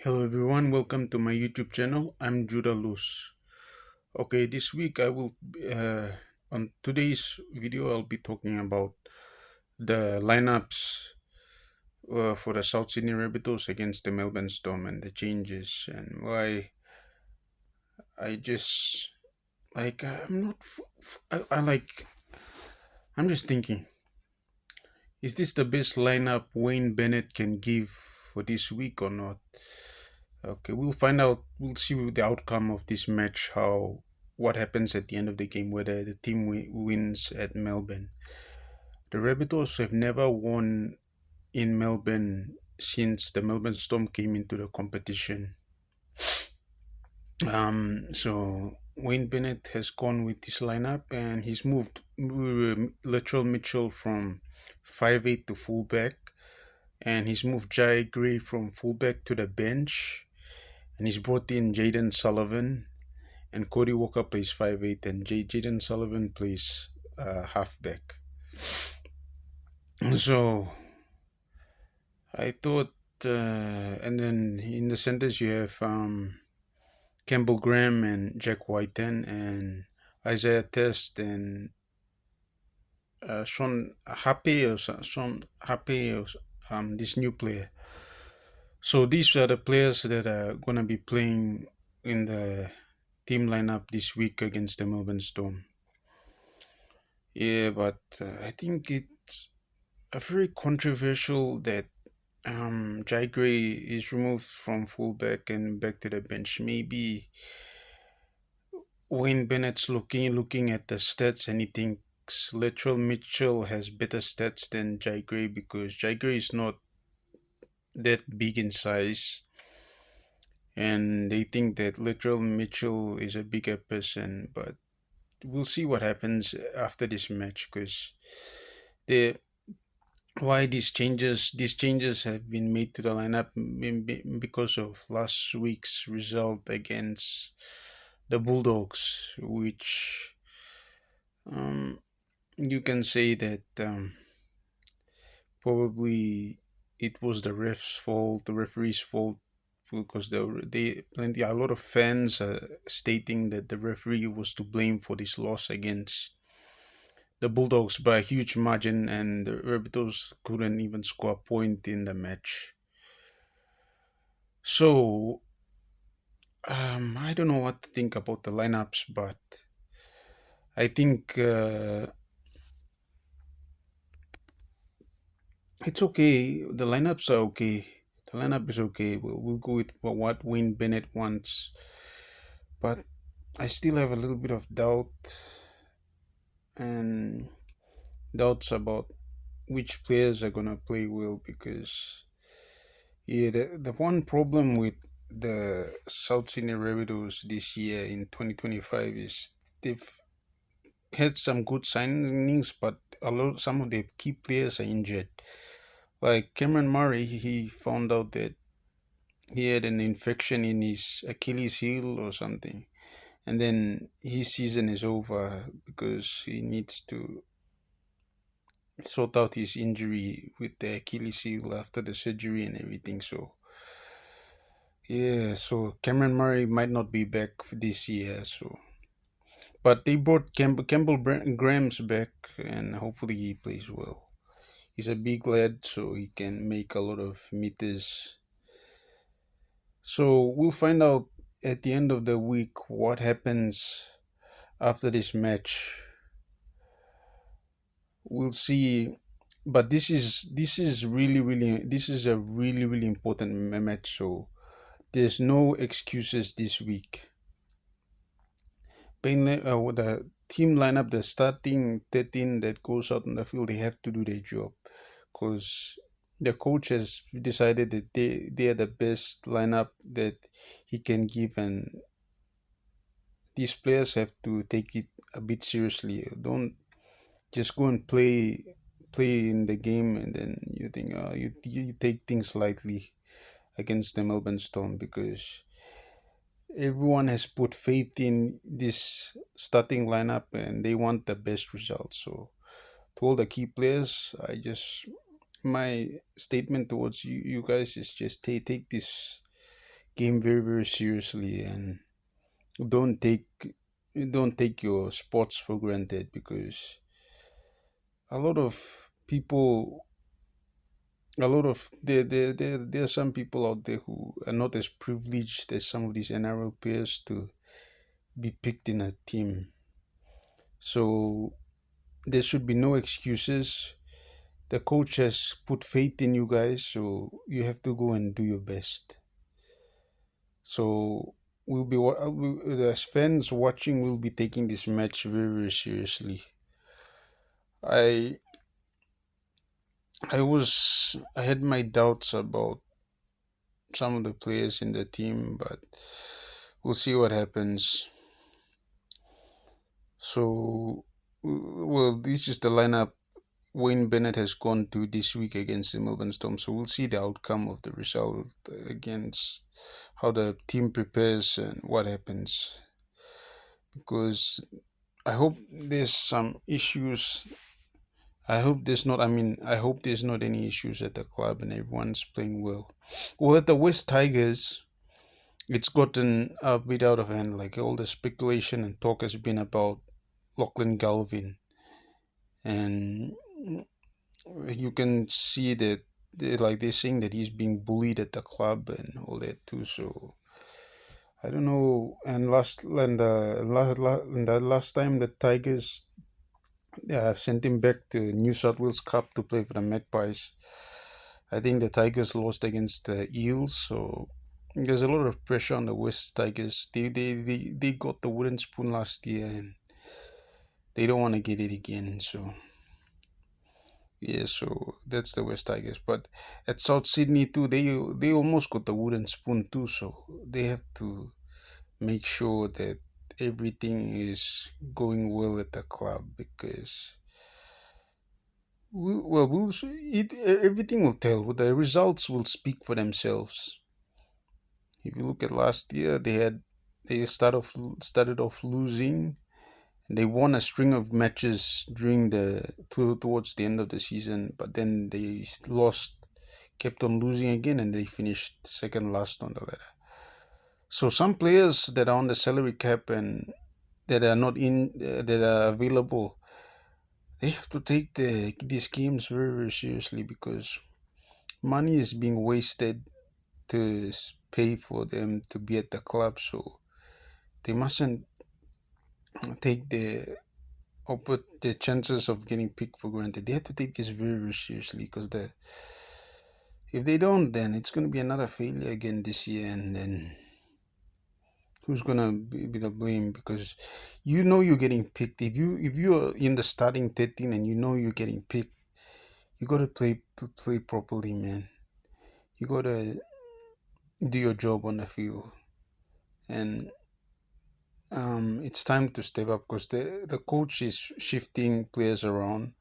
Hello everyone, welcome to my YouTube channel. I'm Judah Luz. Okay, this week I will on today's video I'll be talking about the lineups for the South Sydney Rabbitohs against the Melbourne Storm and the changes and why I just I'm not I like I'm just thinking, is this the best lineup Wayne Bennett can give for this week or not? Okay, we'll find out. We'll see the outcome of this match. What happens at the end of the game, whether the team wins at Melbourne. The Rabbitohs have never won in Melbourne since the Melbourne Storm came into the competition. So Wayne Bennett has gone with this lineup, and he's moved Latrell Mitchell from 5'8" to fullback, and he's moved Jai Gray from fullback to the bench, and he's brought in Jaden Sullivan. And Cody Walker plays 5'8", and Jaden Sullivan plays halfback. So I thought, and then in the centers you have Campbell Graham and Jack Whiten and Isaiah Test and Sean Happy or Sean Happy or this new player. So these are the players that are gonna be playing in the team lineup this week against the Melbourne Storm. Yeah, but I think it's a very controversial that Jai Gray is removed from fullback and back to the bench. Maybe Wayne Bennett's looking at the stats and he thinks Latrell Mitchell has better stats than Jai Gray because Jai Gray is not that big in size, and they think that Latrell Mitchell is a bigger person. But we'll see what happens after this match because the why these changes have been made to the lineup because of last week's result against the Bulldogs, which you can say that probably it was the referee's fault, because a lot of fans are stating that the referee was to blame for this loss against the Bulldogs by a huge margin, and the Rabbitohs couldn't even score a point in the match. So, I don't know what to think about the lineups, but I think it's okay. The lineups are okay. The lineup is okay. We'll go with what Wayne Bennett wants, but I still have a little bit of and doubts about which players are gonna play well because yeah, the one problem with the South Sydney Rabbitohs this year in 2025 is they've had some good signings, but some of the key players are injured. Like Cameron Murray, he found out that he had an infection in his Achilles heel or something, and then his season is over because he needs to sort out his injury with the Achilles heel after the surgery and everything. So yeah, so Cameron Murray might not be back for this year. So, but they brought Campbell Graham's back, and hopefully he plays well. He's a big lad, so he can make a lot of meters. So we'll find out at the end of the week what happens after this match. We'll see. But this is a really important match. So there's no excuses this week. With the team lineup, the starting 13 that goes out on the field, they have to do their job because the coach has decided that they are the best lineup that he can give, and these players have to take it a bit seriously. Don't just go and play in the game and then you think you take things lightly against the Melbourne Storm, because everyone has put faith in this starting lineup and they want the best results. So to all the key players, my statement towards you guys is just take this game very very seriously, and don't take don't take your sports for granted, because a lot of people there are some people out there who are not as privileged as some of these NRL players to be picked in a team. So there should be no excuses. The coach has put faith in you guys, so you have to go and do your best. So as fans watching, we'll be taking this match very very seriously. I I had my doubts about some of the players in the team, but we'll see what happens. So, well, this is the lineup Wayne Bennett has gone to this week against the Melbourne Storm. So we'll see the outcome of the result against how the team prepares and what happens. Because I hope there's some issues. I hope there's not any issues at the club and everyone's playing well. Well, at the West Tigers, it's gotten a bit out of hand. Like all the speculation and talk has been about Lachlan Galvin, and you can see that they're saying that he's being bullied at the club and all that too. So I don't know. And the last time the Tigers sent him back to New South Wales Cup to play for the Magpies, I think the Tigers lost against the Eels. So there's a lot of pressure on the West Tigers. They got the wooden spoon last year, and they don't want to get it again. So yeah, so that's the West Tigers. But at South Sydney too, they almost got the wooden spoon too. So they have to make sure that everything is going well at the club, because everything will tell. The results will speak for themselves. If you look at last year, they started off losing. They won a string of matches towards the end of the season, but then they lost, kept on losing again, and they finished second last on the ladder. So some players that are on the salary cap and that are not that are available, they have to take these games very very seriously, because money is being wasted to pay for them to be at the club. So they mustn't take the chances of getting picked for granted. They have to take this very, very seriously, because if they don't, then it's going to be another failure again this year, and then who's going to be the blame? Because you're getting picked. If you're in the starting 13 and you're getting picked, you got to play properly, man. You got to do your job on the field, and it's time to step up, because the coach is shifting players around.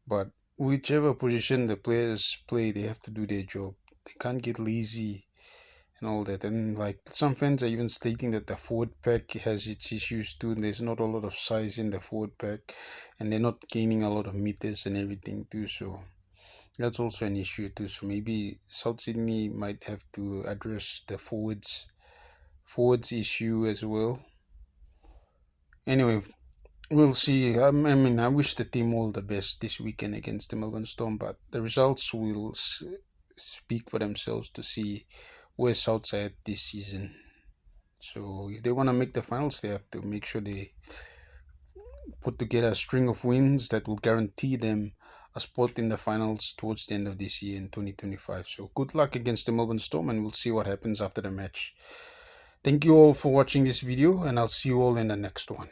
But whichever position the players play, they have to do their job. They can't get lazy and all that. And like some fans are even stating that the forward pack has its issues too. And there's not a lot of size in the forward pack, and they're not gaining a lot of meters and everything too. So that's also an issue too. So maybe South Sydney might have to address the forwards issue as well. Anyway, we'll see. I wish the team all the best this weekend against the Melbourne Storm, but the results will speak for themselves to see where Souths are at this season. So if they want to make the finals, they have to make sure they put together a string of wins that will guarantee them a spot in the finals towards the end of this year in 2025. So good luck against the Melbourne Storm, and we'll see what happens after the match. Thank you all for watching this video, and I'll see you all in the next one.